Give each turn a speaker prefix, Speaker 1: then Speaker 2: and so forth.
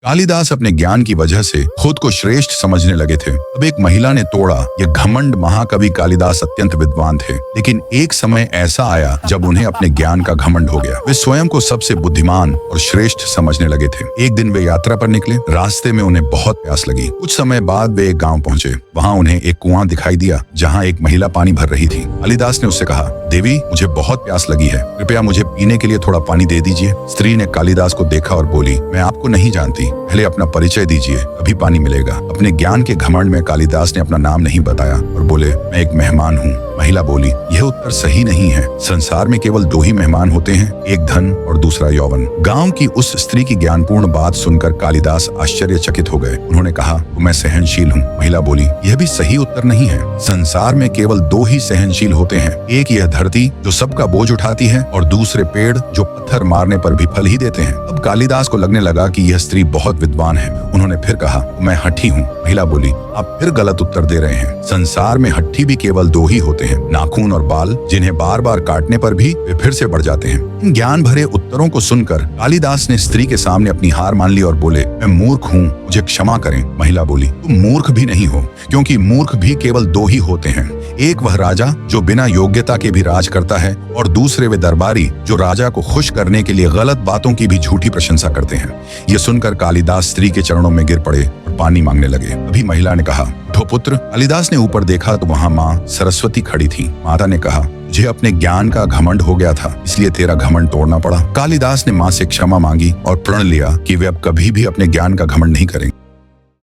Speaker 1: कालिदास अपने ज्ञान की वजह से खुद को श्रेष्ठ समझने लगे थे। अब एक महिला ने तोड़ा ये घमंड। महाकवि कालिदास अत्यंत विद्वान थे, लेकिन एक समय ऐसा आया जब उन्हें अपने ज्ञान का घमंड हो गया। वे स्वयं को सबसे बुद्धिमान और श्रेष्ठ समझने लगे थे। एक दिन वे यात्रा पर निकले। रास्ते में उन्हें बहुत प्यास लगी। कुछ समय बाद वे एक गाँव पहुँचे। वहाँ उन्हें एक कुआं दिखाई दिया जहाँ एक महिला पानी भर रही थी। कालिदास ने उससे कहा, देवी, मुझे बहुत प्यास लगी है, कृपया मुझे पीने के लिए थोड़ा पानी दे दीजिए। स्त्री ने कालिदास को देखा और बोली, मैं आपको नहीं जानती, पहले अपना परिचय दीजिए, अभी पानी मिलेगा। अपने ज्ञान के घमंड में कालिदास ने अपना नाम नहीं बताया और बोले, मैं एक मेहमान हूँ। महिला बोली, यह उत्तर सही नहीं है। संसार में केवल दो ही मेहमान होते हैं, एक धन और दूसरा यौवन। गांव की उस स्त्री की ज्ञानपूर्ण बात सुनकर कालिदास आश्चर्यचकित हो गए। उन्होंने कहा, मैं सहनशील हूँ। महिला बोली, यह भी सही उत्तर नहीं है। संसार में केवल दो ही सहनशील होते हैं, एक यह धरती जो सबका बोझ उठाती है और दूसरे पेड़ जो पत्थर मारने पर भी फल ही देते हैं। अब कालिदास को लगने लगा कि यह स्त्री बहुत विद्वान है। उन्होंने फिर कहा, मैं हठी हूँ। महिला बोली, आप फिर गलत उत्तर दे रहे हैं। संसार में हठी भी केवल दो ही होते हैं, नाखून और बाल, जिन्हें बार बार काटने पर भी वे फिर से बढ़ जाते हैं। इन ज्ञान भरे उत्तरों को सुनकर कालिदास ने स्त्री के सामने अपनी हार मान ली और बोले, मैं मूर्ख हूँ, मुझे क्षमा करें। महिला बोली, तुम मूर्ख भी नहीं हो, क्योंकि मूर्ख भी केवल दो ही होते हैं, एक वह राजा जो बिना योग्यता के भी राज करता है और दूसरे वे दरबारी जो राजा को खुश करने के लिए गलत बातों की भी झूठी प्रशंसा करते हैं। ये सुनकर कालिदास स्त्री के चरणों में गिर पड़े और पानी मांगने लगे। अभी महिला ने कहा, उठो पुत्र। कालिदास ने ऊपर देखा तो वहाँ माँ सरस्वती खड़ी थी। माता ने कहा, मुझे अपने ज्ञान का घमंड हो गया था, इसलिए तेरा घमंड तोड़ना पड़ा। कालिदास ने माँ से क्षमा मांगी और प्रण लिया कि वे अब कभी भी अपने ज्ञान का घमंड नहीं करेंगे।